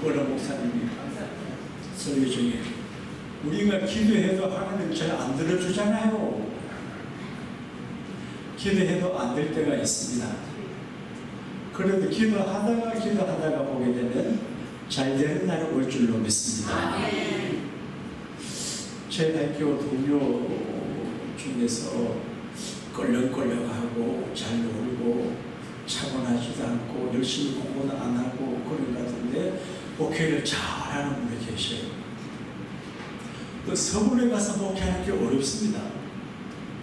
어느 목사님이 설교 중에 우리가 기도해도 하나님 잘 안 들어주잖아요. 기도해도 안 될 때가 있습니다. 그래도 기도하다가 보게 되면 잘 되는 날이 올 줄로 믿습니다. 제 학교 동료 중에서 껄렁껄렁하고 잘 놀고 차분하지도 않고 열심히 공부도 안 하고 그런 것 같은데 목회를 잘하는 분이 계셔요. 또 서울에 가서 목회하는 게 어렵습니다.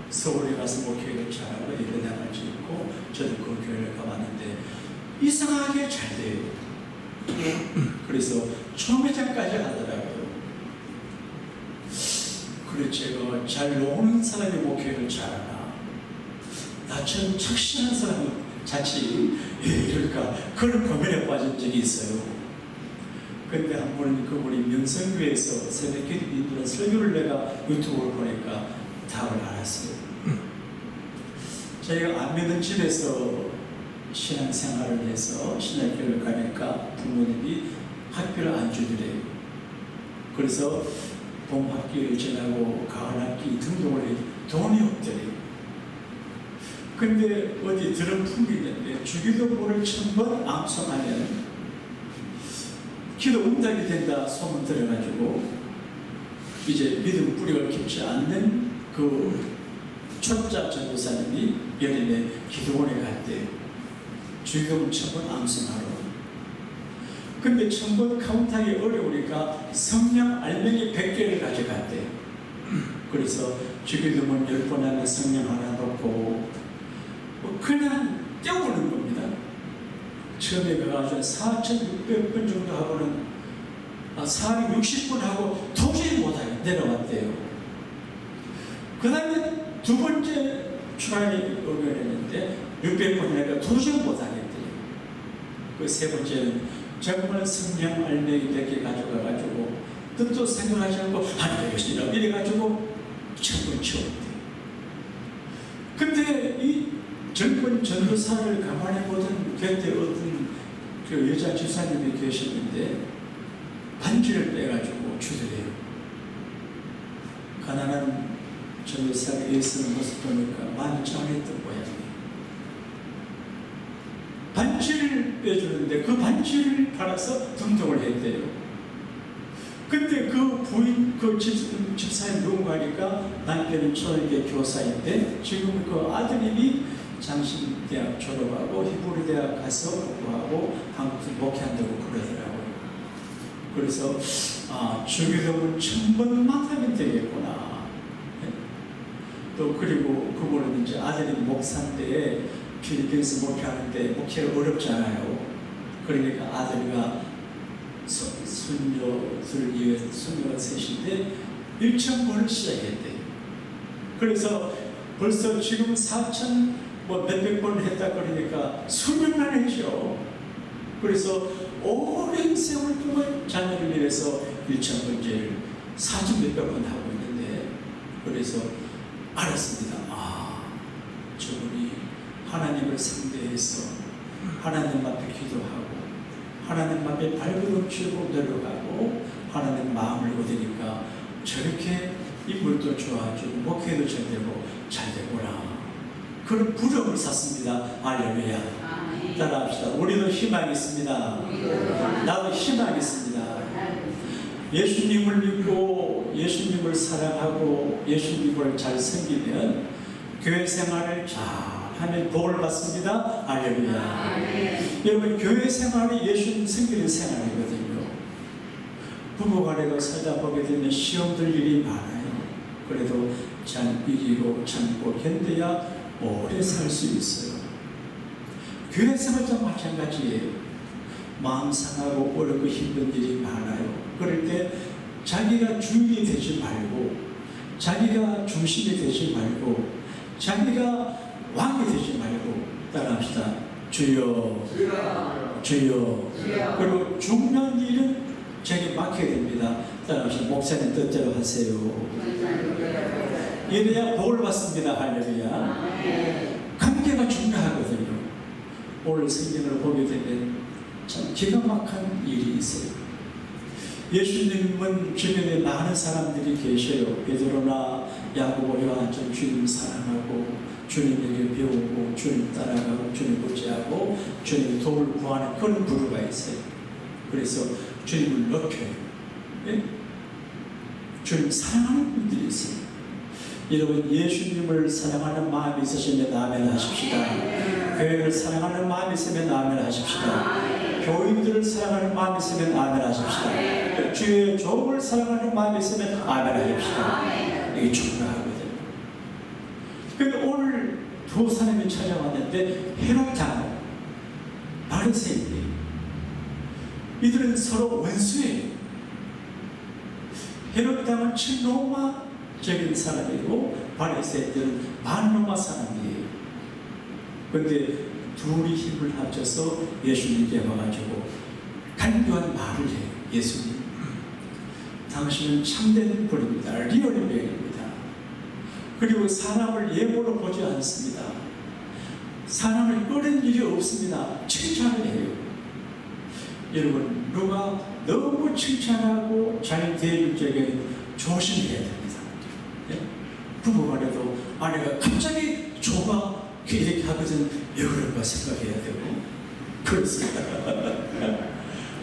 서울에 가서 목회를 잘하고 예배당을 짓고 저도 그 교회를 가봤는데 이상하게 잘 돼요. 그래서 초매장까지 하더라고요. 그래서 제가 잘 노는 사람이 목회를 잘하나, 나처럼 착실한 사람은 자칫 이럴까 그런 고민에 빠진 적이 있어요. 근데 한 번은 그분이 명성교회에서 새벽기도 인도는 설교를 내가 유튜브를 보니까 답을 알았어요. 저희가 안 믿는 집에서 신앙생활을 해서 신학교를 가니까 부모님이 학비를 안 주더래요. 그래서 봄 학기를 지나고 가을 학기 등록을 해도 돈이 없더래요. 근데 어디 들은 풍이 있는데 주기도문을 1000번 암송하면 기도 응답이 된다 소문 들어가지고 이제 믿음 뿌리가 깊지 않는 그 초짜 전도사님이 여름에 기도원에 갔대요. 주기도문 1000번 암송하러. 근데 1000번 카운트하기 어려우니까 성령 알맹이 100개를 가져갔대요. 그래서 주기도문 10번 하면 성령 하나 넣고 그냥 떼어보는 겁니다. 처음에 가가지고 4600번 정도 하고는 460번 하고 도저히 못하게 내려왔대요. 그 다음에 두 번째 추가이 의견했는데 600번 하니까 도저히 못하겠대요. 그 세 번째는 정말 성령 알맹이 100개 가져가가지고 뜻도 생각하지 않고 안 되겠습니다 이래가지고 1000번 치웠대요. 근데 이 젊은 전도사를 가만히 보던 그때 어떤 그 여자 집사님이 계셨는데 반지를 빼가지고 주더래요. 가난한 전도사가 애쓰는 모습 보니까 많이 짠했던 모양이에요. 반지를 빼주는데 그 반지를 팔아서 등록을 했대요. 근데 그 부인, 그 집사님 누군가 하니까 남편은 초등학교 교사인데 지금 그 아드님이 장신대학 졸업하고 히브리 대학 가서 공부하고 한국에서 목회한다고 그러더라고요. 그래서 주기도문 1000번만 하면 되겠구나. 또 그리고 그분은 이제 아들이 목사인데 필리핀에서 목회하는데 목회가 어렵잖아요. 그러니까 아들과 손녀들 위해서 손녀가 셋인데 1000번을 시작했대요. 그래서 벌써 지금 4000 몇백 번을 했다 그러니까 수년만 했죠. 그래서 오랜 세월 동안 자녀를 위해서 1000번째를 4000몇백 번 하고 있는데 그래서 알았습니다. 저분이 하나님을 상대해서 하나님 앞에 기도하고 하나님 앞에 발버둥치고 내려가고 하나님 마음을 얻으니까 저렇게 인물도 좋아지고 목회도 잘 되고 잘 되구나. 그런 부름을 샀습니다. 할렐루야. 따라합시다. 우리도 희망이 있습니다. 나도 희망이 있습니다. 예수님을 믿고 예수님을 사랑하고 예수님을 잘 섬기면 교회 생활을 잘 하면 복을 받습니다. 할렐루야. 여러분 교회 생활이 예수님 섬기는 생활이거든요. 부부간에 살다 보게 되면 시험들 일이 많아요. 그래도 잘 이기고 참고 견뎌야 오래 살 수 있어요. 교회 생활도 마찬가지예요. 마음 상하고 어렵고 힘든 일이 많아요. 그럴 때 자기가 주인이 되지 말고 자기가 중심이 되지 말고 자기가 왕이 되지 말고 따라합시다. 주여 주여 주여. 그리고 중요한 일은 제게 맡겨야 됩니다. 따라합시다. 목사님 뜻대로 하세요. 이래야 복을 받습니다. 할렐루야. 관계가 중요하거든요. 오늘 성경을 보게 되면 참 기가 막힌 일이 있어요. 예수님은 주변에 많은 사람들이 계셔요. 베드로나 야고보, 요한처럼 주님 사랑하고 주님에게 배우고 주님 따라가고 주님 보지하고 주님의 도움을 구하는 그런 부류가 있어요. 그래서 주님을 높여요. 예? 주님 사랑하는 분들이 있어요. 여러분, 예수님을 사랑하는 마음이 있으시면 아멘 하십시다. 교회를 사랑하는 마음이 있으면 아멘 하십시다. 교인들을 사랑하는 마음이 있으면 아멘 하십시다. 주의 종을 사랑하는 마음이 있으면 아멘 하십시다. 이게 중요하거든요. 그런데 오늘 두 사람이 찾아왔는데 헤롯당, 바리새인들, 이들은 서로 원수예요. 헤롯당은 친로마적인 사람이고 바리새인들은 반로마 사람이에요. 그런데 둘이 힘을 합쳐서 예수님께 와가지고 간교한 말을 해요. 예수님, 당신은 참된 분입니다. 리얼명입니다. 그리고 사람을 예고로 보지 않습니다. 사람을 끄는 일이 없습니다. 칭찬을 해요. 여러분, 누가 너무 칭찬하고 잘 대할 적에 조심해야 됩니다. 예? 부부간에도 아내가 갑자기 조가 이렇게 하거든 왜 그런가 생각해야 되고 그렇습니다.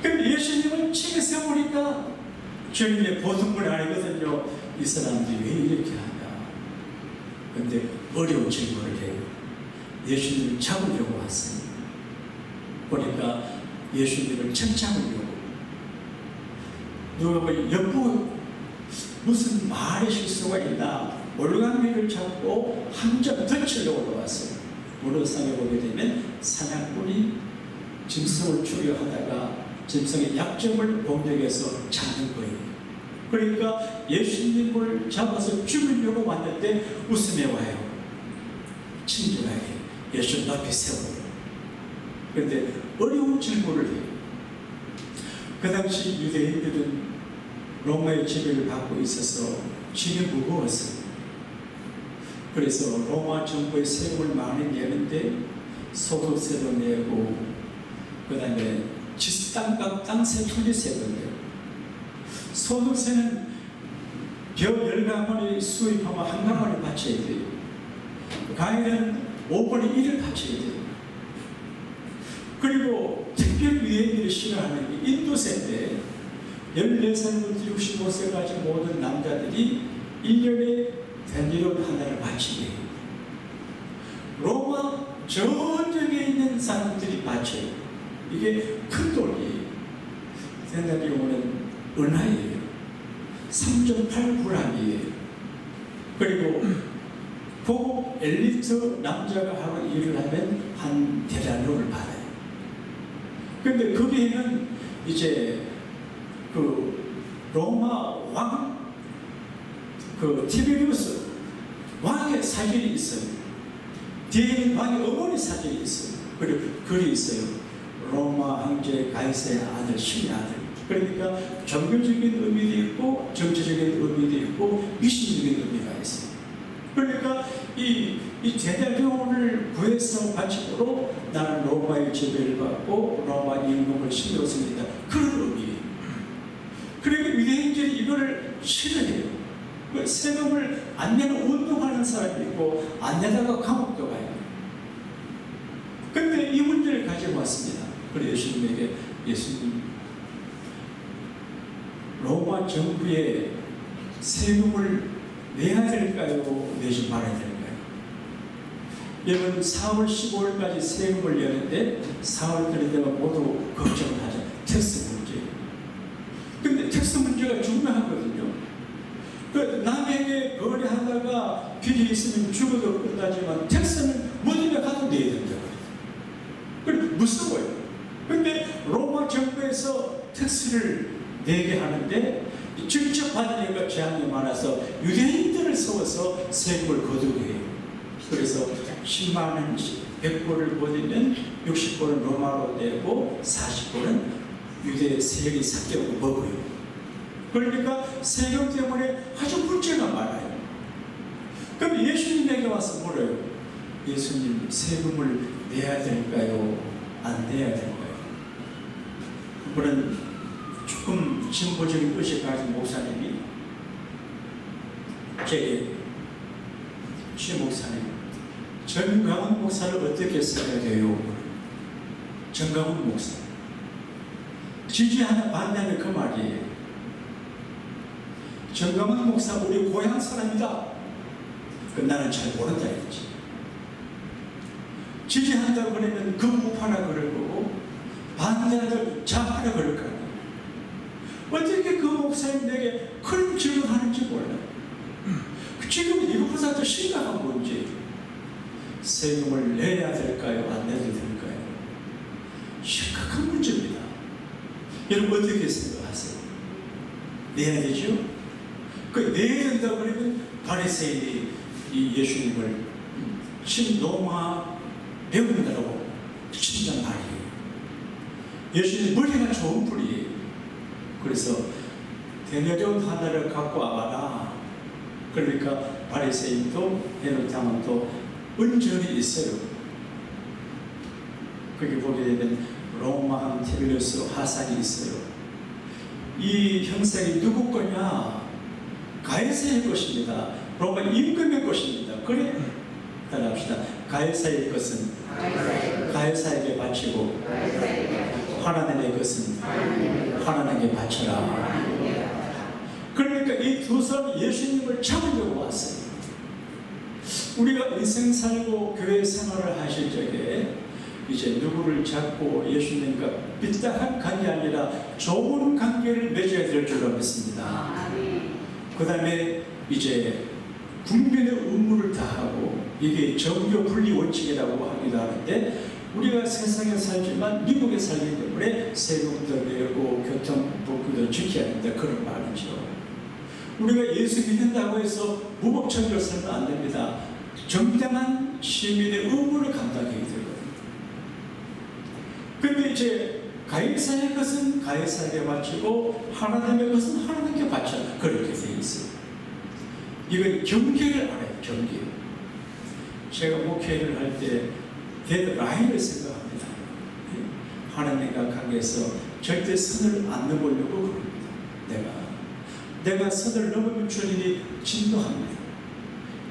그럼 예수님은 집에서 보니까 주님의 보통분 아니거든요. 이 사람들이 왜 이렇게 하냐. 그런데 어려운 질문을 해요. 예수님을 잡으려고 왔어요. 보니까 예수님을 칭찬하려고. 누가 보니 여보 무슨 말의 실수가 있나. 올가미를 잡고 한 점 더 치려고 올라왔어요. 문어상에 보게 되면 사냥꾼이 짐승을 추격하다가 짐승의 약점을 공격해서 잡는 거예요. 그러니까 예수님을 잡아서 죽이려고 왔는데 웃음에 와요. 친절하게 예수 높이 세워요. 그런데 어려운 질문을 해요. 그 당시 유대인들은 로마의 지배를 받고 있어서 짐이 무거웠어요. 그래서 로마 정부의 세금을 많이 내는데 소득세도 내고 그 다음에 땅값 땅세 토지세도 내고 소득세는 벼 10가마리 수입하면 1가마리 바쳐야 돼요. 가해는 5분의 1을 바쳐야 돼요. 그리고 특별히 유대인들이 싫어하는 게 인도세인데 14살부터 65세까지 모든 남자들이 1년에 단위로 하나를 바치게 해요. 로마 전역에 있는 사람들이 바쳐요. 이게 큰 돈이에요. 생각해 보면 은하예요. 3.8g이에요. 그리고 고급 엘리트 남자가 하고 일을 하면 한 대단료를 받아요. 근데 거기에는 이제 그 로마 왕 티베리우스 왕의 사진이 있어요. 뒤에는 왕의 어머니 사진이 있어요. 그리고 글이 있어요. 로마 황제 가이사의 아들, 신의 아들. 그러니까 종교적인 의미도 있고 정치적인 의미도 있고 미신적인 의미가 있어요. 그러니까 이 대대교훈을 구해서 바치므로 나는 로마의 지배를 받고 로마 임금을 신뢰했습니다. 그런 의미예요. 그러니까 유대인들이 이거를 싫어해요. 세금을 안 내는 운동하는 사람이 있고 안 내다가 감옥도 가요. 근데 이 문제를 가지고 왔습니다. 그래서 예수님에게 예수님 로마 정부에 세금을 내야 될까요? 내지 말아야 될까요? 여러분 4월 15일까지 세금을 내는데 4월 들이되면 모두 걱정을 하죠. 텍스 문제. 근데 텍스 문제가 중요하거든요. 그 남에게 거래하다가 빚이 있으면 죽어도 끝나지만 텍스는 무덤에 가도 내야 된다. 그래 무서워요. 근데 로마 정부에서 텍스를 내게 하는데 직접 받으니까 제한이 많아서 유대인들을 세워서 세금을 거두게 해요. 그래서 10만 원, 100불을 보내면 60불은 로마로 내고 40불은 유대 세력이 삭제하고 먹어요. 그러니까 세금 때문에 아주 문제가 많아요. 그럼 예수님에게 와서 물어요. 예수님, 세금을 내야 될까요? 안 내야 될까요? 그런 조금 진보적인 의식 가진 목사님이 제게 최 목사님, 정강훈 목사를 어떻게 써야 돼요? 정강훈 목사 지지하는 반대하는 그 말이에요. 정강훈 목사 우리 고향 사람이다. 나는 잘 모른다 했지. 지지한다고 그러면 극우파라 그럴 거고 반대하다고 좌파라 그럴 거야. 어떻게 그 목사님에게 그런 질문하는지 몰라. 지금 이것보다 더 심각한 문제. 세금을 내야 될까요? 안 내야 될까요? 심각한 문제입니다. 여러분 어떻게 생각하세요? 내야 되죠? 그 내야 된다고 그러면 바리새인이 이 예수님을 신로마 배운다고 진단 말이에요. 예수님 머리가 좋은 분이에요. 그래서 데네돈 하나를 갖고 와봐라. 그러니까 바리새인도 헤롯 또 은전이 있어요. 거기 보게 되면 로마 티베리우스 화살이 있어요. 이 형상이 누구 거냐? 가이사의 것입니다. 로마 임금의 것입니다. 그래? 따라합시다. 가이사의 것은 가이사에게 바치고 하나님의 것은 하나님께 바쳐라. 그러니까 이 두 사람이 예수님을 잡으려고 왔어요. 우리가 인생 살고 교회 생활을 하실 적에 이제 누구를 잡고 예수님과 삐딱한 관계 아니라 좋은 관계를 맺어야 될 줄로 믿습니다. 그 다음에 이제 국민의 의무를 다하고 이게 정교 분리 원칙이라고 하기도 하는데 우리가 세상에 살지만 미국에 살기 때문에 세금도 내고 교통법규도 지켜야 된다 그런 말이죠. 우리가 예수 믿는다고 해서 무법천지로 살면 안 됩니다. 정당한 시민의 의무를 감당해야 되거든요. 그런데 이제 가이사의 것은 가이사에게 바치고 하나님의 것은 하나님께 바쳐라. 그렇게 되어 있어요. 이건 경계를 알아요. 경계. 제가 목회를 할 때 데드라인을 생각합니다. 하나님과 관계에서 절대 선을 안 넘으려고 그럽니다. 내가 선을 넘으면 주님이 진노합니다.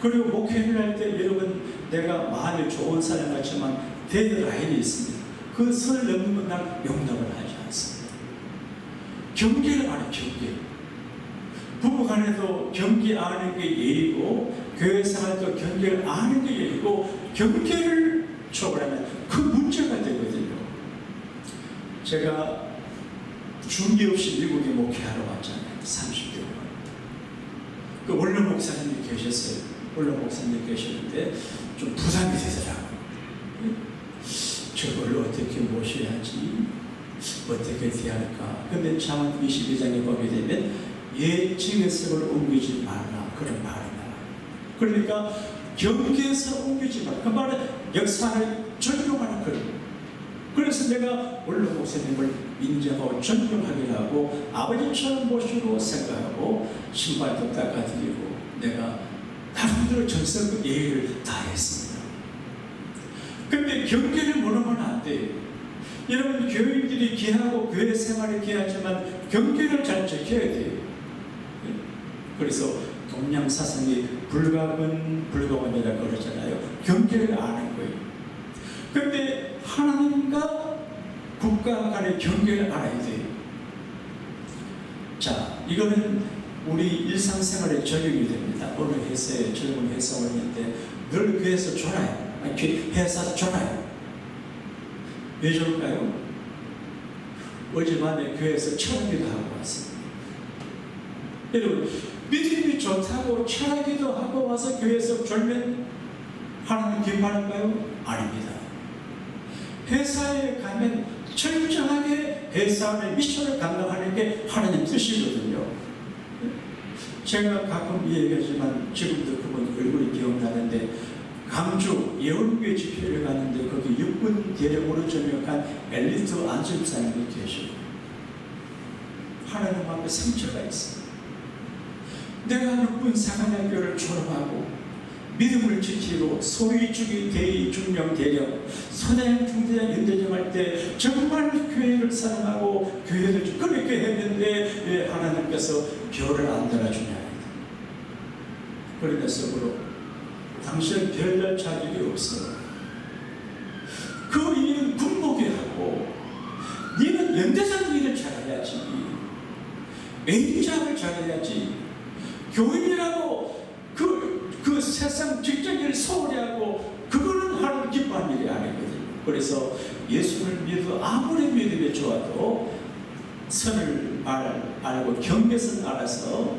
그리고 목회를 할 때 여러분 내가 마음이 좋은 사람 같지만 데드라인이 있습니다. 그 선을 넘으면 난 용납을 하지 않습니다. 경계를 알아요. 경계. 부부간에도 경계 아는 게 예의고 교회 생활도 경계를 아는 게 예의고 경계를 초월하면 그 문제가 되거든요. 제가 준비 없이 미국에 목회하러 왔잖아요. 30개월. 그 원로 목사님이 계셨어요. 원로 목사님이 계셨는데 좀 부담이 되더라고요. 저걸 어떻게 모셔야지, 어떻게 대할까. 근데 창원 22장에 보게 되면 예증의석을 옮기지 말라 그런 말이 나와요. 그러니까 경계에서 옮기지 말라. 그 말은 역사를 존중하는 거예요. 그래서 내가 원로 목사님을 인정하고 존중하기로 하고 아버지처럼 모시고 생각하고 신발도 닦아드리고 내가 나름대로 전성의 예의를 다했습니다. 그런데 경계를 모르면 안 돼요. 여러분 교인들이 귀하고 교회 생활이 귀하지만 경계를 잘 지켜야 돼요. 그래서 동양사상이 불가분 불가원이라고 그러잖아요. 경계를 아는 거예요. 그런데 하나님과 국가 간의 경계를 알아야 돼요. 자, 이거는 우리 일상생활에 적용이 됩니다. 어느 회사에 젊은 회사원이 있는데 늘 교회에서 졸아요. 회사에서 졸아요. 왜 졸을까요? 어젯밤에 교회에서 철학기도 하고 왔습니다. 여러분 믿음이 좋다고 철학기도 하고 와서 교회에서 졸면 하나님 기뻐하는가요? 아닙니다. 회사에 가면 철저하게 회사의 미션을 감당하는 게 하나님 뜻이거든요. 제가 가끔 얘기하지만 지금도 그분 얼굴이 기억나는데 강주 예언교회 집회를 가는데 거기 6분 대령으로 전역한 엘리트 안수집사님이 계셔요. 하나님 앞에 상처가 있어요. 내가 6분 사관학교를 졸업하고 믿음을 지키고 소위 주기 대의 중령 대령 소대장 중대장 연대장 할 때 정말 교회를 사랑하고 교회를 그렇게 그렇게 했는데 왜 하나님께서 별을 안 달아주냐. 그러면서 당신은 별날 자격이 없어. 그 일은 군복이 하고 너는 연대장 일을 잘해야지. 애인작을 잘해야지. 교인이라고 그 세상 직장을 소홀히 하고 그거는 하나님 기뻐하는 일이 아니거든요. 그래서 예수를 믿어도 아무리 믿음이 좋아도 선을 알고 경계선 알아서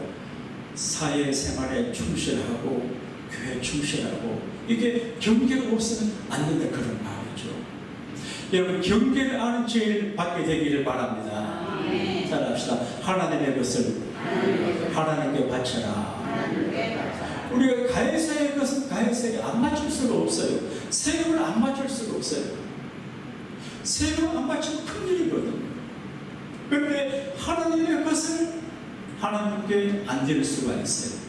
사회생활에 충실하고 교회에 충실하고 이게 경계가 없으면 안 된다 그런 말이죠. 여러분 경계를 아는 죄를 받게 되기를 바랍니다. 따라합시다. 하나님의 것을 하나님께 바쳐라. 우리가 가해사의 것은 가해사에 안 맞출 수가 없어요. 세금을 안 맞출 수가 없어요. 세금을 안 맞추면 큰일이거든요. 그런데 하나님의 것을 하나님께 안 드릴 수가 있어요.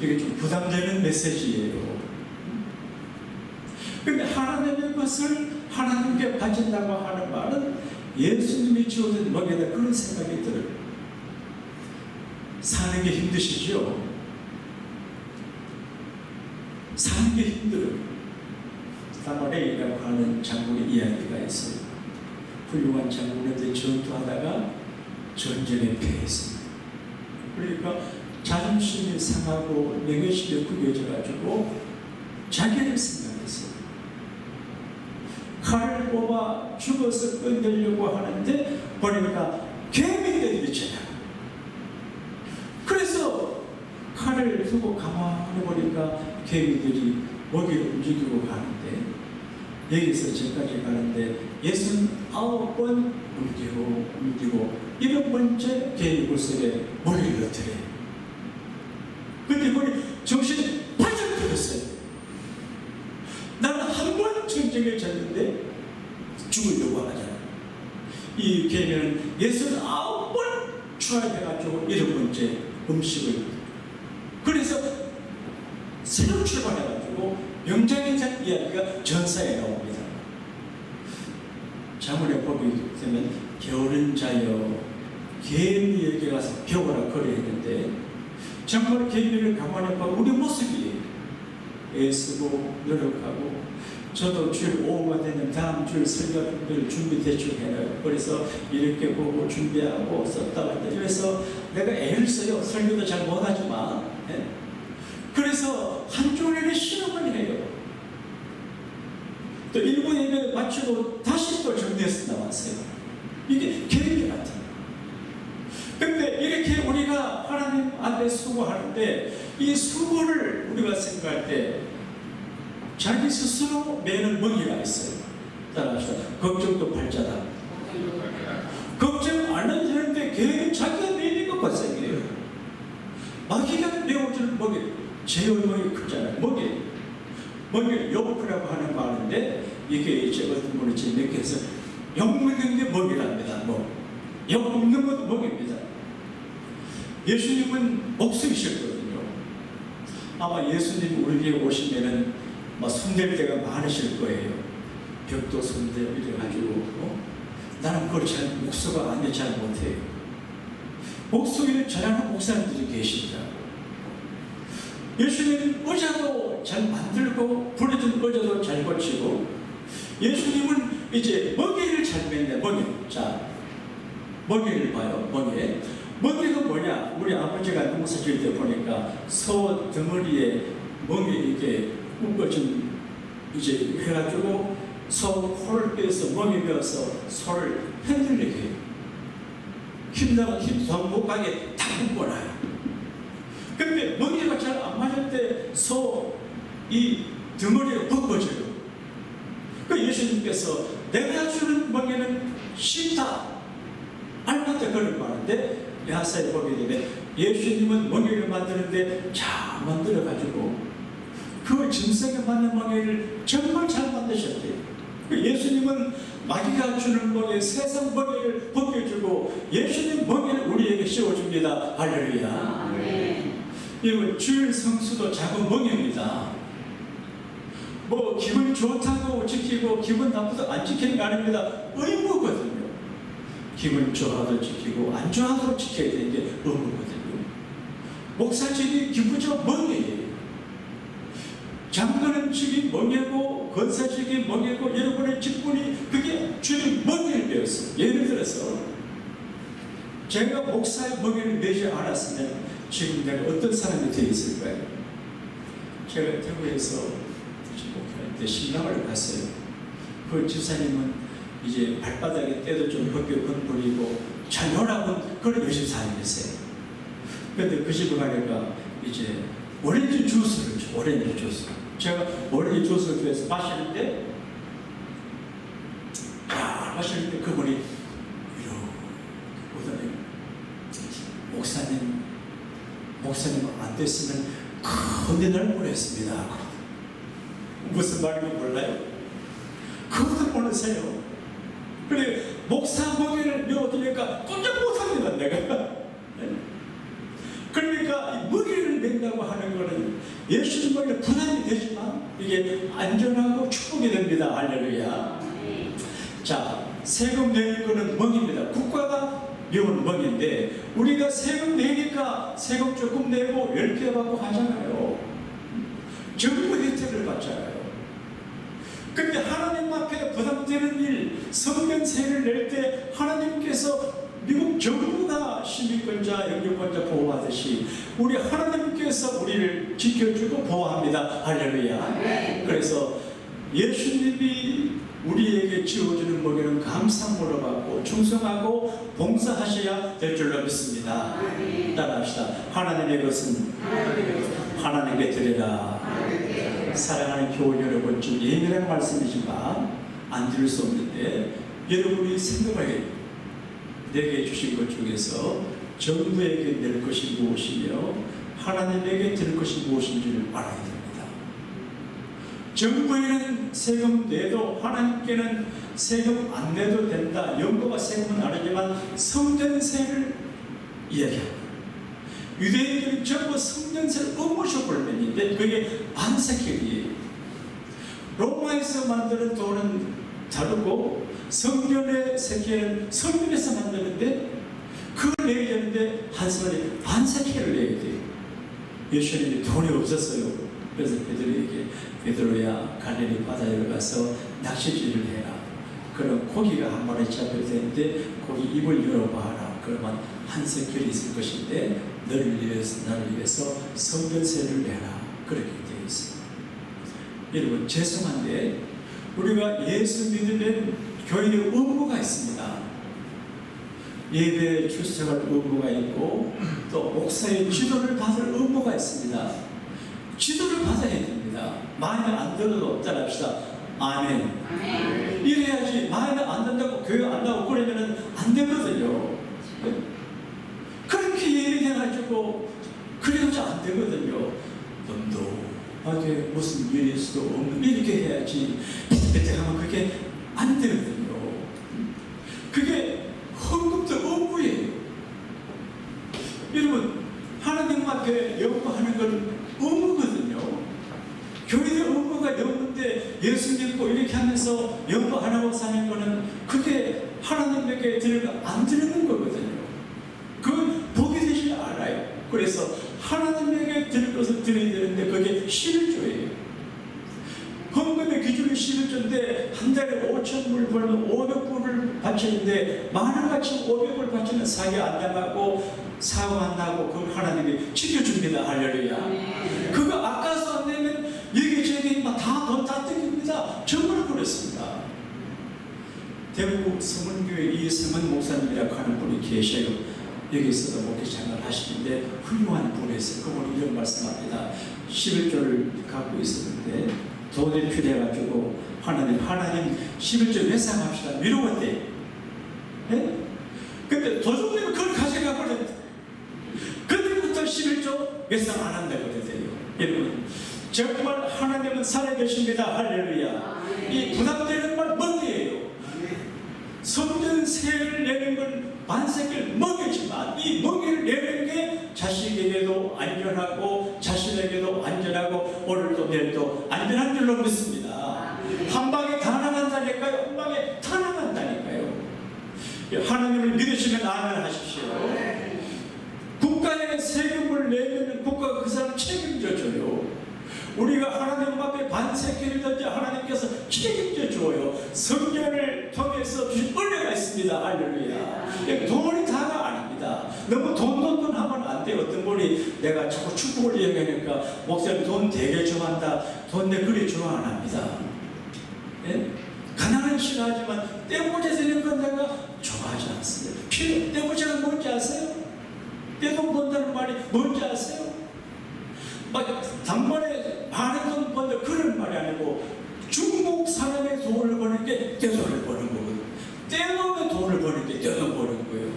이게 좀 부담되는 메시지예요. 그런데 하나님의 것을 하나님께 바친다고 하는 말은 예수님이 주어진 먹이다 그런 생각이 들어요. 사는 게 힘드시죠? 사는 게 힘들어요. 다마레이라고 하는 장군의 이야기가 있어요. 훌륭한 장군인데 전투하다가 전쟁에 패했습니다. 그러니까 자존심이 상하고 명예심이 구겨져가지고 자기를 생각했어요. 칼을 뽑아 죽어서 끝내려고 하는데 보니까 개미들이 있잖아. 그래서 칼을 두고 가만히 보니까 개미들이 먹이를 움직이고 가는데 여기서 저까지 가는데 69번 움직이고 7번째 개미 굴속에 머리를 넣더래. 근데 머리 정신이 바짝 들었어요. 나는 한 번 전쟁에 졌는데 죽으려고 하잖아. 이 개미는 69번 추월해가지고 7번째 음식을 그래서 새로 출발해가지고 명장의 이야기가 전사에 나옵니다. 자문의 법이 되면 겨울은 자여 개미에게 가서 벼거라 거리했는데 정말 개미를 가만히 봐 우리 모습이 애쓰고 노력하고 저도 주일 오후가 되면 다음 주일 설교를 준비 대충 해요. 그래서 이렇게 보고 준비하고 썼다 왔다 그래서 내가 애를 써요. 설교도 잘 못하지만 그래서 한 주일에 실험을 해요. 또 1분 예배 마치고 다시 또 정리해서 나왔어요. 이게 계획이 같아요. 근데 이렇게 우리가 하나님 앞에 수고하는데 이 수고를 우리가 생각할 때 자기 스스로 매는 멍이가 있어요. 따라서 걱정도 팔자다. 걱정 안 해도 되는데 계획은 자기가 매는 것 같아요. 마귀가 메워주는 먹이 제 얼굴이 크잖아요. 먹이를 요크라고 하는 말인데 이게 이제 어떤 분이 이렇게 해서 욕먹는 게 먹이랍니다. 욕먹는 것도 먹입니다. 예수님은 목숨이셨거든요. 아마 예수님이 우리에게 오시면은 손댈 때가 많으실 거예요. 벽도 손대고 이래가지고 나는 그걸 목수가 아니 잘 못해요. 목수기를 잘하는 목사님들이 계십니다. 예수님은 의자도 잘 만들고 부러진 의자도 잘 고치고 예수님은 이제 먹이를 잘 맺네. 먹이를 봐요. 먹이가 뭐냐? 우리 아버지가 농사 지을 때 보니까 소 덩어리에 먹이 이렇게 묶어준 이제 해가지고 소 코를 빼서 먹이 빼서 소를 흔들리게 해요. 힘나가 힘도 못 가게 다 묶어놔요. 근데 먹이가 잘 안 맞을 때 소 이 덩어리가 벗겨져요. 그 예수님께서 내가 주는 먹이는 싫다. 알맞다 그런 말인데 야사에 보게 되면 예수님은 먹이를 만드는데 잘 만들어가지고 그 짐승에 맞는 먹이를 정말 잘 만드셨대요. 예수님은 마귀가 주는 먹이 세상 먹이를 벗겨주고 예수님 먹이를 우리에게 씌워줍니다. 할렐루야. 이건 주일 성수도 작은 먹이입니다. 기분 좋다고 지키고 기분 나쁘다고 안 지키는 게 아닙니다. 의무거든요. 기분 좋아도 지키고 안 좋아도 지켜야 되는 게 의무거든요. 목사직이 기부적 멍이에요. 장로직이 멍이고 권사직이 멍이고 여러분의 직분이 그게 주님 멍이를 배웠어요. 예를 들어서 제가 목사의 멍이를 매지 않았으면 지금 내가 어떤 사람이 되어 있을까요? 제가 태국에서 목회할 때 신랑을 갔어요. 그 집사님은 이제 발바닥에 때도 좀 벗겨 건드리고 잘 놀아본 그런 24년이었어요. 그런데 그 집에 가니까 이제 오렌지 주스를 줘. 오렌지 주스. 제가 오렌지 주스를 주해서 마시는데 마시는데 그분이 이렇게 보더니 목사님 안 됐으면 큰 데날 보냈습니다. 무슨 말인지 몰라요? 그것도 모르세요. 그래 목사 먹이를 메워드니까 꼼짝 못합니다 내가. 그러니까 이 먹이를 낸다고 하는 것은 예수님에게 부담이 되지만 이게 안전하고 축복이 됩니다. 할렐루야. 자, 세금 내는 것은 멍입니다. 국가가 메운 멍인데 우리가 세금 내니까 세금 조금 내고 10배 받고 하잖아요. 정부 혜택을 받잖아요. 근데 하나님 앞에 부담되는 일, 성면세를 낼 때 하나님께서 미국 정부가 시민권자, 영주권자 보호하듯이 우리 하나님께서 우리를 지켜주고 보호합니다. 할렐루야. 그래서 예수님이 우리에게 지어주는 먹이는 감사함으로 받고 충성하고 봉사하셔야 될 줄로 믿습니다. 따라합시다. 하나님의 것은 하나님께 드리라. 사랑하는 교우 여러분, 좀 예민한 말씀이지만 안 드릴 수 없는데 여러분이 생각하게 내게 주신 것 중에서 정부에게 낼 것이 무엇이며 하나님에게 드릴 것이 무엇인지를 알아야 됩니다. 정부에는 세금 내도 하나님께는 세금 안 내도 된다. 영부가 세금은 안 하지만 성전세를 이야기합니다. 유대인들은 전부 성전세를 의무적으로 냈는데 그게 반세겔이에요. 로마에서 만드는 돈은 다르고 성전의 세겔은 성전에서 만드는데 그걸 내야 되는데 한 사람이 반세겔을 내야 돼요. 예수님이 돈이 없었어요. 그래서 베드로야 갈릴리 바다에 가서 낚시질을 해라. 그럼 고기가 한 마리 잡힐 텐데 고기 입을 열어봐라. 그러면 한 세겔이 있을 것인데 나를 위해서 성전세를 내라. 그렇게 되어 있습니다. 여러분 죄송한데 우리가 예수 믿으면 교회에 의무가 있습니다. 예배에 출석할 의무가 있고 또 목사의 지도를 받을 의무가 있습니다. 지도를 받아야 됩니다. 마음에 안 들어도 따라합시다. 아멘. 이래야지 마음에 안 든다고 교회 안 나오고 그러면 안 되거든요. 그렇게 예민해가지고 그래도 안 되거든요. 넌도하게 무슨 일일 수도 없는 이렇게 해야지 비슷비슷하면 그게 안 되거든요. 그게 헌금도 의무예요. 여러분 하나님 앞에 연구하는 건 의무거든요. 교회의 의무가 없는데 예수 믿고 이렇게 하면서 연구 안 하고 사는 거는 그게 하나님에게 안 드리는 거거든요. 그건 복이 되지 않아요. 그래서 하나님에게 드릴 것을 드려야 되는데 그게 11조예요. 헌금의 기준이 11조인데 한 달에 5,000불 벌면 500불을 바치는데 만원같이 500불 바치는 사기 안 당하고 사고 안 나고 그걸 하나님이 지켜줍니다. 할렐루야. 그거 아까서 안 내면 여기저기 다 돈 다 뜯깁니다. 정말 그렇습니다. 대구 성은교회 이성은 목사님이라고 하는 분이 계셔요. 여기서도 목회 장을 하시는데 훌륭한 분이었어요. 그분이 이런 말씀합니다. 11조를 갖고 있었는데 돈이 필요해가지고 하나님 11조 회상합시다. 미루었대. 네? 근데 도둑님이 그걸 가져가 버렸대. 그때부터 11조 회상 안 한다고 그러세요. 여러분 정말 하나님은 살아계십니다. 할렐루야. 이 부담되는 말 멍이에요. 성전세를 내는 건 반세겔 멍이지만 이 멍이를 내는 게 자식에게도 안전하고 자신에게도 안전하고 오늘도 내일도 안전한 줄로 믿습니다. 한 방에 다 나간다니까요. 한 방에 다 나간다니까요. 하나님을 믿으시면 아멘 하십시오. 국가에 세금을 내면 국가가 그 사람 책임져 줘요. 우리가 하나님 앞에 반세끼리든지 하나님께서 책임져 줘요. 성경을 통해서 주신 은혜가 있습니다. 할렐루야. 돈이 다가 아닙니다. 너무 돈 하면 안 돼요. 어떤 분이 내가 자꾸 축복을 얘기하니까 목사님 돈 되게 좋아한다. 돈 내 그리 좋아 안 합니다. 예? 가난은 싫어하지만 떼부자 되는 건 내가 좋아하지 않습니다. 떼부자가 뭔지 아세요? 떼돈 번다는 말이 뭔지 아세요? 막 단번에 많은 돈 번다 그런 말이 아니고 중국 사람의 돈을 버는 게 떼돈을 버는 거거든요. 떼돈의 돈을 버는 게 떼돈 버는 거예요.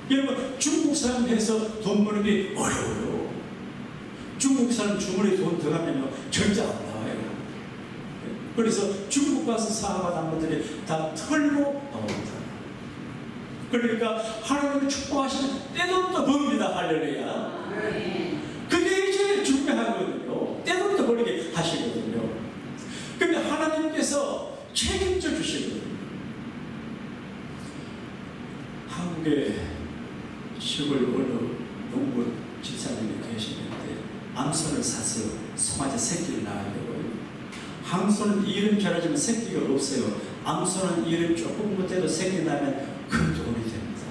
여러분 중국 사람 해서 돈 버는 게 어려워요. 중국 사람 주머니에 돈 들어가면요 절대 안 나와요. 그래서 중국 가서 사업하는 분들이 다 털고 나옵니다. 그러니까 하나님을 축복하시면 떼돈도 법니다. 할렐루야. 그게 제일 중요하거든요. 떼돈도 버리게 하시거든요. 근데 하나님께서 책임져 주시거든요. 한국에 시골 어느 농부 집사님이 계시는데 암소를 샀어요. 송아지 새끼를 낳으려고요. 암소는 이름 잘하지만 새끼가 없어요. 암소는 이름 조금 못해도 새끼 나면 큰 돈이 됩니다.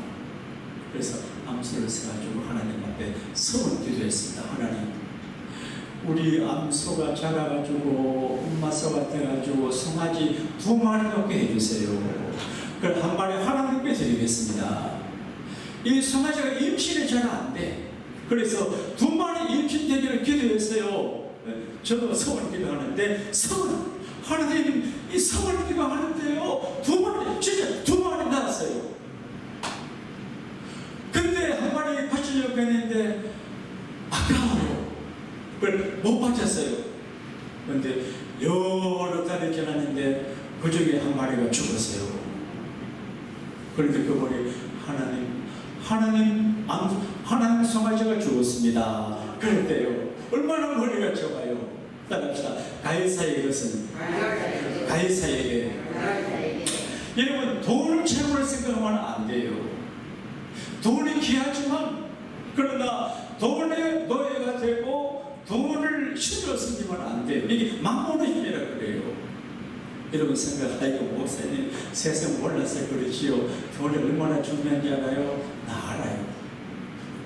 그래서 암소를 사가지고 하나님 앞에 성을 기도했습니다. 하나님, 우리 암소가 자라가지고 엄마소가 돼가지고 송아지 2마리 넘게 해주세요. 그걸 한 마리 하나님께 드리겠습니다. 이 송아지가 임신이 잘 안 돼. 그래서 2마리 임신되기를 기도했어요. 저도 성을 기도하는데 하나님 이 성을 기도하는데요 2마리 진짜 2마리 나왔어요. 근데 한 마리 바치려고 했는데 아까워요. 그걸 못 바쳤어요. 그런데 여러 달이 지났는데 그 중에 한 마리가 죽었어요. 그런데 그분이 하나님 송아지가 죽었습니다. 그랬대요. 얼마나 머리가 좁아요. 따라합시다. 가이사의 것은 가이사에게. 여러분 돈을 최고로 생각하면 안 돼요. 돈이 귀하지만 그러나 돈의 노예가 되고 돈을 신으로 쓰지만 안 돼요. 이게 만몬의 힘이라 그래요. 여러분 생각하니까 목사님 세상 몰라서 그러지요. 돈이 얼마나 중요한지 알아요? 나 알아요.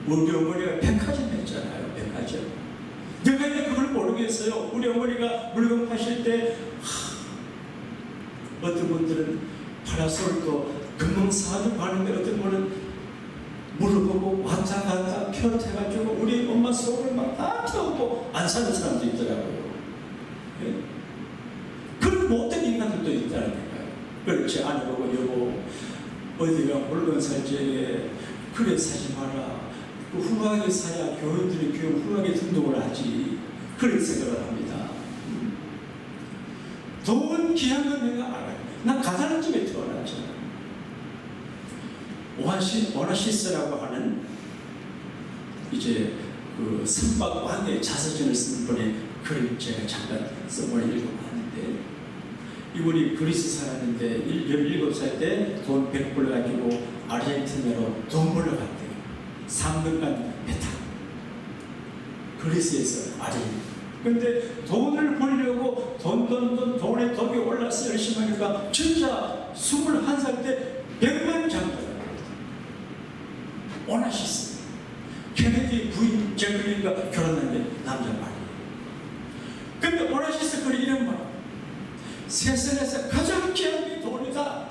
우리 어머니가 백화점 했잖아요. 백화점. 내가 이제 그걸 모르겠어요. 우리 어머니가 물건 파실 때 어떤 분들은 파라솔도 금방 사주고 하는데 어떤 분은 물어보고 왔다 갔다 펴태가지고 우리 엄마 속을 막 다 태우고 안 사는 사람도 있더라고요. 네? 그런 못된 인간들도 있다는 거예요. 그렇지 아내보고 여보 어디가 물건 살 적에 그래 사지 마라. 후하게 사야 교인들이 교회 후하게 등록을 하지. 그런 생각을 합니다. 돈 귀한 건 내가 알아요. 난 가난한 집에 태어났잖아요. 오나시스라고 하는 이제 그 선박 왕의 자서전을 쓴 분의 글을 제가 잠깐 써보려 읽어봤는데 이분이 그리스 사람인데 17살 때 돈 100불 가지고 아르헨티나로 돈 벌러 갔대요. 3년간 배 타고 그리스에서 아르헨티나. 근데 돈을 벌려고 돈에 덕이 올라서 열심히 하니까 진짜 21살 때 100만 장도를 오나시스 케네디 부인 제클린과 결혼한 게 남자 말이에요. 근데 오나시스 그 이런 말 세상에서 가장 귀한 게 돈이다.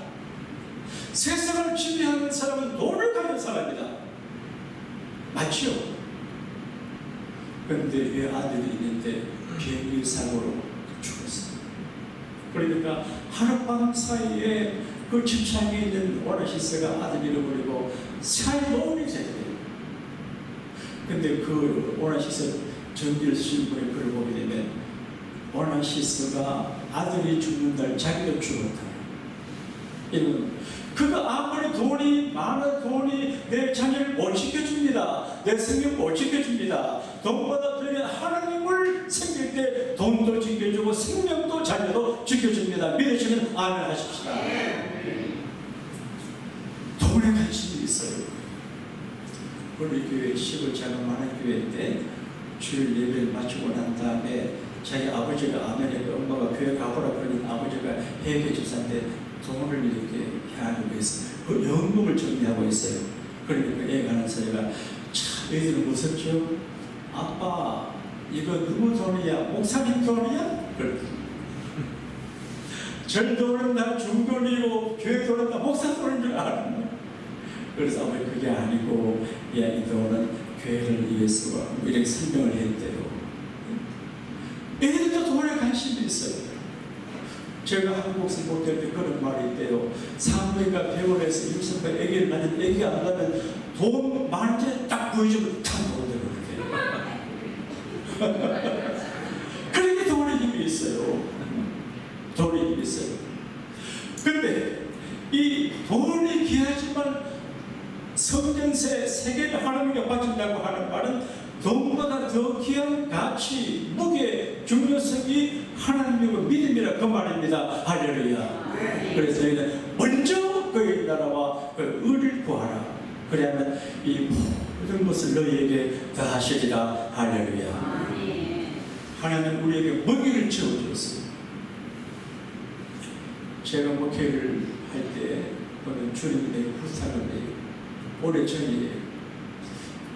세상을 지배하는 사람은 돈을 가진 사람이다. 맞죠? 그런데 왜 아들이 있는데 비행기 사고로 죽었어요. 그러니까 하룻밤 사이에 그 직장에 있는 오나시스가 아들 잃어버리고 살모원이 됐대요. 근데 그 오나시스 전기를 쓰신 분의 글을 보게 되면 오나시스가 아들이 죽는 날 자기도 죽었다. 이건 그가 아무리 돈이 많은 돈이 내 자녀를 못 지켜줍니다. 내 생명 못 지켜줍니다. 돈보다 그러면 하나님을 생길 때 돈도 지켜주고 생명도 자녀도 지켜줍니다. 믿으시면 아멘 하십시다. 돈에 관심이 있어요. 우리 교회 시골 자그마한 교회인데 주일 예배를 마치고 난 다음에 자기 아버지가 아멘에 엄마가 교회 가보라 그러니 아버지가 해외 집사인데 돈을 이렇게 하기 위해서 그 연금을 정리하고 있어요. 그러니까 애가 하는 소리가 참 애들은 무섭죠. 아빠 이거 누구 돈이야? 목사님 돈이야? 절 돈은 다 중돈이고 교회 돈은 다 목사 돈인 줄 아는 거야. 그래서 아버지 그게 아니고 야, 이 돈은 교회를 위해서 이렇게 설명을 했대요. 애들도 돈에 관심이 있어요. 제가 한국에서 볼 때 그런 말이 있대요. 산부인과 병원에서 임신과 애기를 낳는 애기가 안 가면 돈 많은지 딱 보여주면 탁 보여줘요. 그렇게 돈에 힘이 있어요. 돈에 힘이 있어요. 근데 이 돈이 귀하지만 성전세 세계를 하나님께 바친다고 하는 말은 돈보다 더 귀한 가치, 무게, 중요성이 하나님이고 믿음이라 그 말입니다. 할렐루야. 그래서 저희는 먼저 그의 나라와 그 의를 구하라. 그러면 이 모든 것을 너희에게 더하시리라. 할렐루야. 하나님은 우리에게 먹이를 채워주었어요. 제가 목회를 할 때 오늘 주님이 내게 부탁을 해요. 오래전에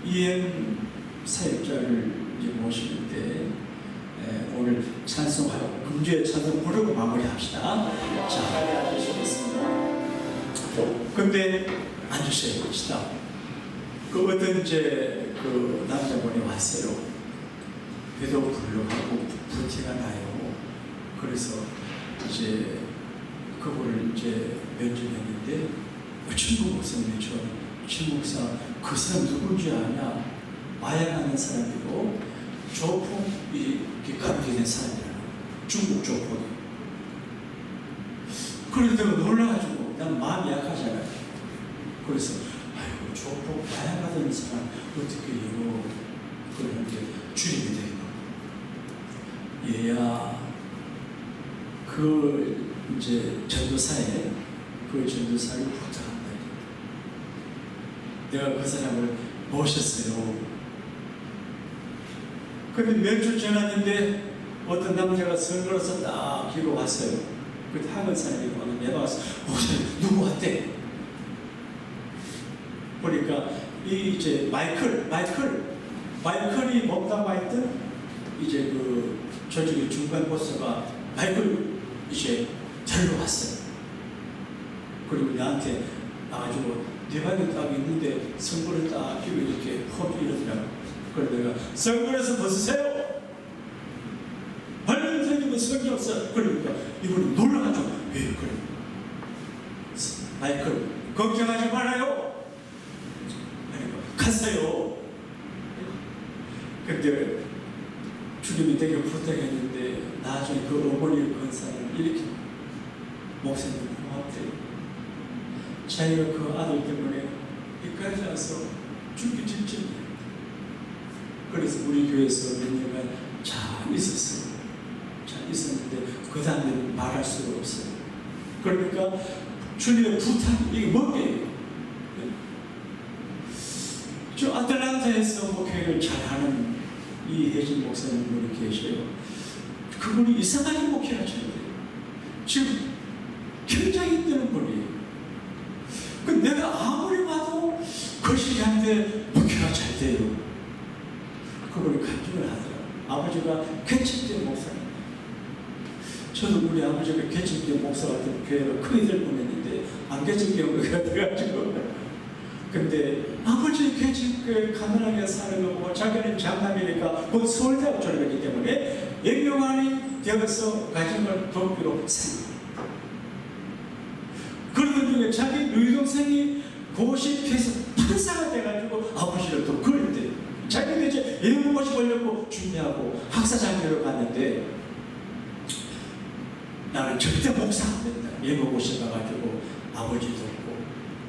이행 사역자를 이제 모시는데 오늘 찬송하고 금주에 찬송 부르고 마무리합시다. 자, 앉으시겠습니다. 근데 앉으셔야 됩시다. 그 어떤 이제 그 남자분이 왔어요. 그래도 불러가고 부티가 나요. 그래서 이제 그분을 이제 면접했는데 친구 목사님이 친구 목사 그 사람 누군지 아냐? 마약하는 사람이고 조폭이 가르치는 사람이라고. 중국 조폭이. 그래서 내가 놀라가지고 난 마음이 약하잖아요. 그래서 아이고 조폭 마약하는 사람 어떻게 이거 그러는데 주님이 되는 얘야 그 이제 전도사에 그 전도사를 부탁한다. 내가 그 사람을 모셨어요. 근데 몇 주 지났는데 어떤 남자가 선글라스 딱 끼고 왔어요. 그때 한국 사람이 와서 내가 와서 누구 왔대? 보니까 이 이제 마이클이 몸담아 있던 이제 그 저쪽에 중간 보스가 마이클 이제 데리러 왔어요. 그리고 나한테 나가지고 네 방에 딱 있는데 선글을 딱 끼고 이렇게 헛 이러더라고. 그래서 내가 선글라스 벗으세요. 발른 생기면 성이 없어. 그러니까 이분이 놀라가지고 왜 그래? 마이클 걱정하지 말아요. 갔어요. 근데 주님이 되게 부탁했는데 나중에 그 어머니를 건 사람 이렇게 목사님 고맙대요. 자기가 그 아들 때문에 여기까지 와서 죽기 직전이에요. 그래서 우리 교회에서 몇 년간 잘 있었어요. 잘 있었는데 그 다음에 말할 수가 없어요. 그러니까 주님의 부탁이 이게 뭐게요? 저 아틀란타에서 목회를 잘하는 이혜진 목사님분이 계셔요. 그분이 이상하게 목회를 하셔야 돼요. 지금 굉장히 뜨는 분이에요. 그 내가 아무리 봐도 거시기한데 목회가 잘 돼요. 그분이 간증을 하더라고요. 아버지가 개척교회 목사님. 저도 우리 아버지가 개척교회 목사 같은 교회가 크게 될 뻔했는데 안 개척교회가 돼가지고 근데 아버지 개척교회 가난하게 사는 거 보고 자기는 장남이니까 곧 서울대학 졸업했기 때문에 영영한이 되어서 가정을 돕기로 생각합니다. 그러던 중에 자기 누이 동생이 고시해서 판사가 돼가지고 아버지를 또 그랬대요. 자기도 이제 예고고시 보려고 준비하고 학사 장교로 갔는데 나는 절대 목사 안 된다. 예고고시 가가지고 아버지 돕고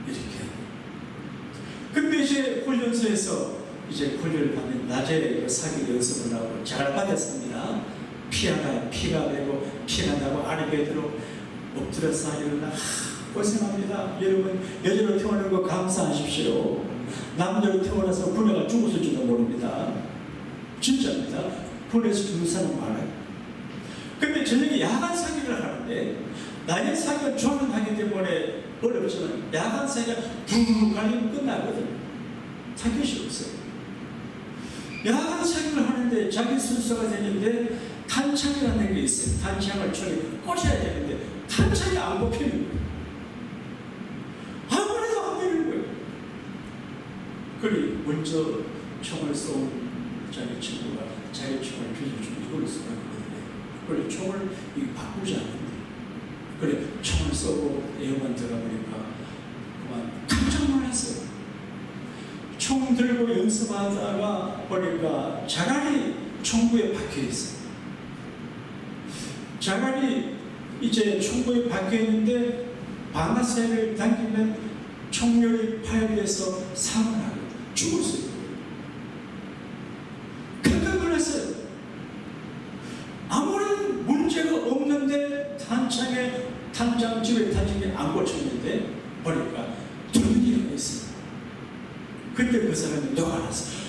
이렇게. 근데 이제 훈련소에서 이제 훈련을 받는 낮에 그 사기 연습을 하고 잘 받았습니다. 피가 되고 피가 나고 아래배드로 엎드려서 일어나 고생합니다. 여러분, 여자로 태어나는 거 감사하십시오. 남자로 태어나서 군에가 죽었을지도 모릅니다. 진짜입니다. 군에서 죽는 사람 많아요. 근데 저녁에 야간 사격을 하는데, 낮에 사격은 조명하기 때문에 어렵지만 야간 사격 붕 갈리면 끝나거든요. 사격이 없어요. 야간 사격을 하는데 자기 순서가 되는데 탄창이라는 게 있어요. 탄창을 총에 꽂아야 되는데 탄창이 안 꽂히는 거예요. 아무래도 안 되는 거예요. 그리 먼저 총을 쏜 자기 친구가 자기 총을 빌려주고 이걸로 쏘라거든요. 그래 총을 바꾸지 않는데, 그래 총을 쏘고 에어만 들어가보니까 그만 깜짝 놀랐어요. 총 들고 연습하다가 보니까 자갈이 총구에 박혀 있어요. 자갈이 이제 총구에 박혀 있는데 방아쇠를 당기면 총열이 파열해서 사망하고 죽을 수 있어요. 깜짝 놀랐어요. 아무런 문제가 없는데 탄창집에 탄창이 안 꽂혔는데 보니까 두근이가 있어요. 그때 그 사람이 녹아났어.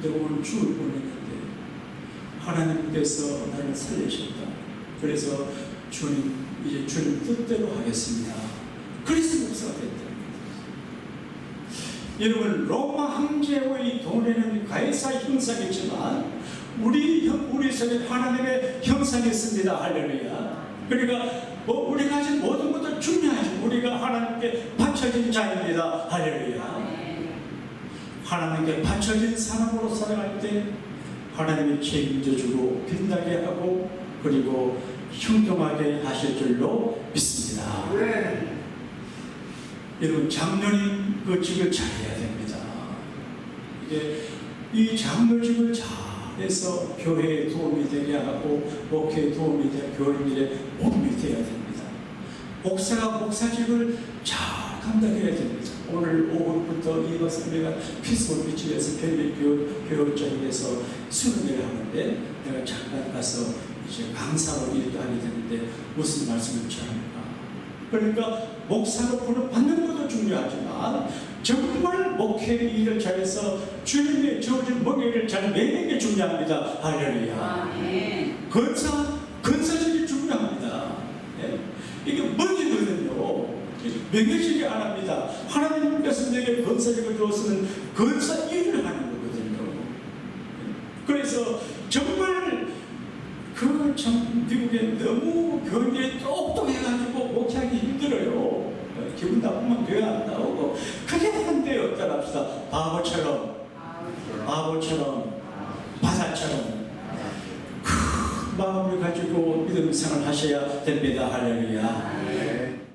내가 오늘 죽을 뻔했는데 하나님께서 나를 살리셨다. 그래서 주님, 이제 주님 뜻대로 하겠습니다. 그리스도 목사가 됐다. 여러분, 로마 황제의 돈에는 가이사 형상이지만 우리 속에 하나님의 형상이 있습니다. 할렐루야. 그러니까 우리가 가진 모든 것도 중요하죠. 우리가 하나님께 바쳐진 자입니다. 할렐루야. 하나님께 바쳐진 사람으로 살아갈 때 하나님이 책임져주고 빛나게 하고 그리고 형통하게 하실 줄로 믿습니다. 여러분, 장로님 그 직을 잘해야 됩니다. 이게 이 장로직을 잘해서 교회에 도움이 되게 하고 목회에 도움이 되고 교인들의 도움이 되어야 됩니다. 목사가 목사직을 잘 감당해야 됩니다. 오늘 오후부터 2박 3일간 피스볼 비치에서 교육장에서 수련회를 하는데 내가 잠깐 가서 이제 강사로 일도 하게 되는데 무슨 말씀을 전합니까? 그러니까 목사로 부름받는 것도 중요하지만 정말 목회 일을 잘해서 주님의 주어진 먹이를 잘 매는 게 중요합니다. 할렐루야. 건사직이 중요합니다. 네? 이게 먹이거든요. 명예직이 안 합니다. 하나님께서 내게 건사직을 주었으면 건사 일을 하는 거거든요. 그래서 정말 참 미국에 너무 교인들이 똑똑해가지고 목회하기 힘들어요. 기분 나쁘면 교회 안 나오고 그게 한데요. 따라합시다. 바보처럼 바사처럼 큰 마음을 가지고 믿음 생활 하셔야 됩니다. 할렐루야.